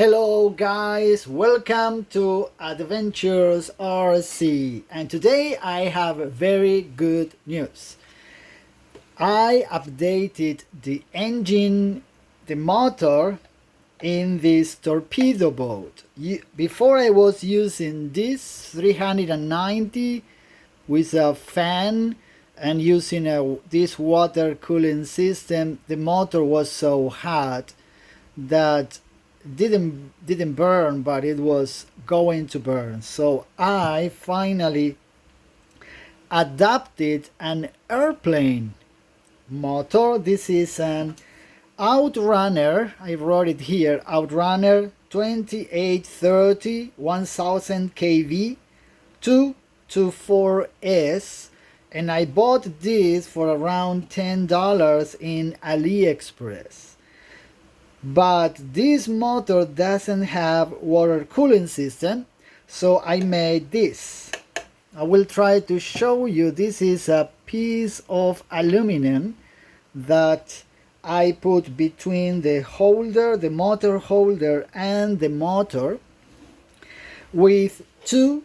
Hello guys, welcome to Adventures RC, and today I have very good news. I updated the engine, the motor in this Torpedo boat. Before I was using this 390 with a fan and using this water cooling system. The motor was so hot that didn't burn, but it was going to burn. So I finally adapted an airplane motor. This is an outrunner. I wrote it here, outrunner 2830 1000 kV 224S, and I bought this for around $10 in AliExpress. But this motor doesn't have water cooling system, so I made this. I will try to show you. This is a piece of aluminum that I put between the holder, the motor holder, and the motor, with two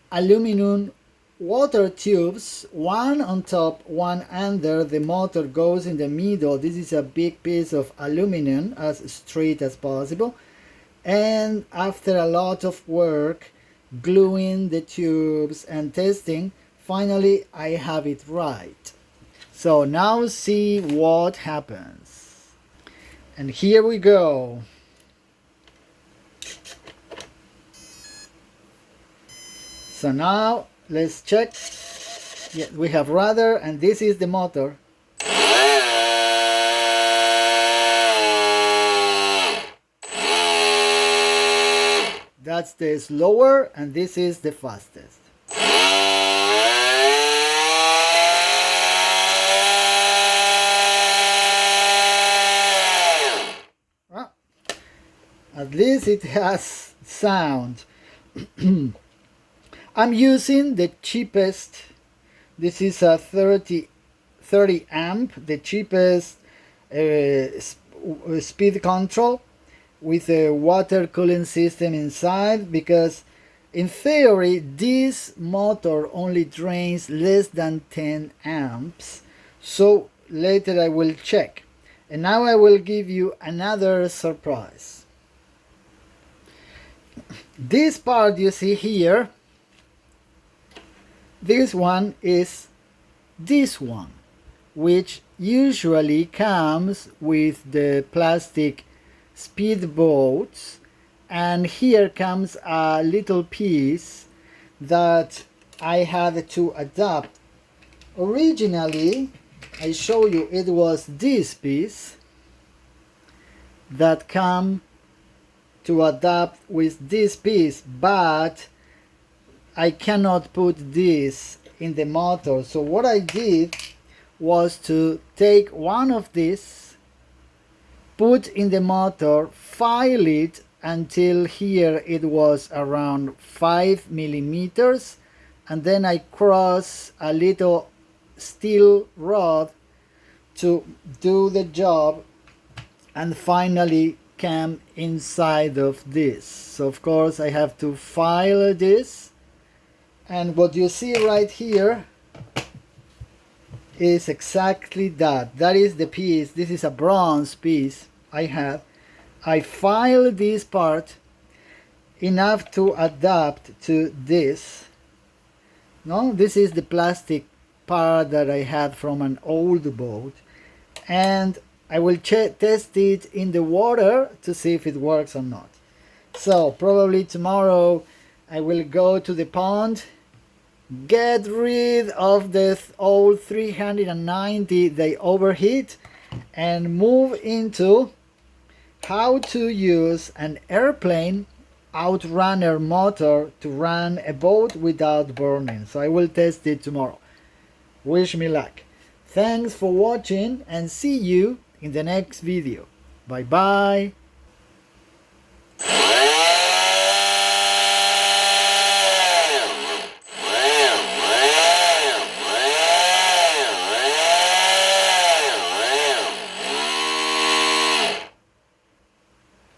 aluminum water tubes, one on top, one under. The motor goes in the middle. This is a big piece of aluminum, as straight as possible. And after a lot of work, gluing the tubes and testing, finally I have it right. So now see what happens. And here we go. So now let's check. Yeah, we have rudder, and this is the motor. That's the slower, and this is the fastest. Well, at least it has sound. I'm using the cheapest. This is a 30 amp, the cheapest speed control with a water cooling system inside, because in theory this motor only drains less than 10 amps. So later I will check. And now I will give you another surprise. This part you see here, this one is this one, which usually comes with the plastic speedboats, and here comes a little piece that I had to adapt. Originally, I show you, it was this piece that come to adapt with this piece, but I cannot put this in the motor. So what I did was to take one of these, put in the motor, file it until here it was around 5 millimeters, and then I cross a little steel rod to do the job, and finally came inside of this. So of course I have to file this. And what you see right here is exactly that. That is the piece. This is a bronze piece I have. I filed this part enough to adapt to this. No, this is the plastic part that I had from an old boat. And I will test it in the water to see if it works or not. So probably tomorrow I will go to the pond, get rid of the old 390 they overheat, and move into how to use an airplane outrunner motor to run a boat without burning. So I will test it tomorrow. Wish me luck. Thanks for watching, and see you in the next video. Bye bye.